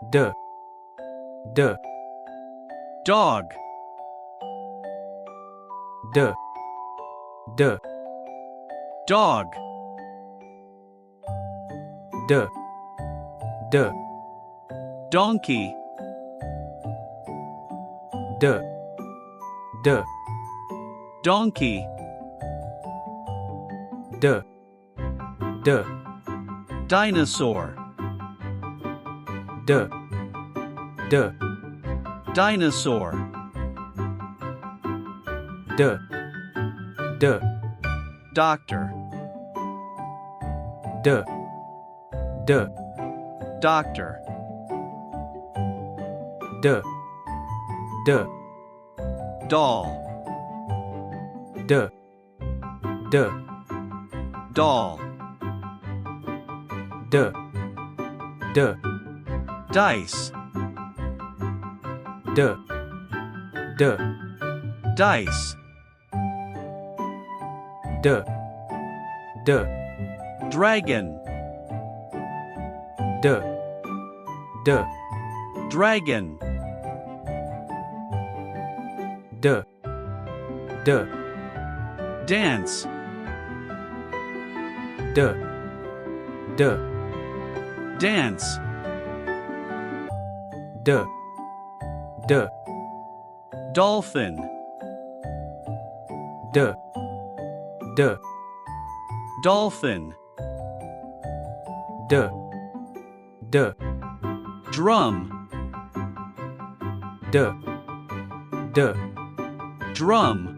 D D Dog. D D Dog. D D Donkey. D D Donkey. D D Dinosaur. D D Dinosaur. D D Doctor. D D Doctor. D D Doll. D D Doll. D D Dice. D D Dice. D D Dragon. D D Dragon. D D Dance. D D Dance. D D Dolphin. D D Dolphin. D D Drum. D D Drum.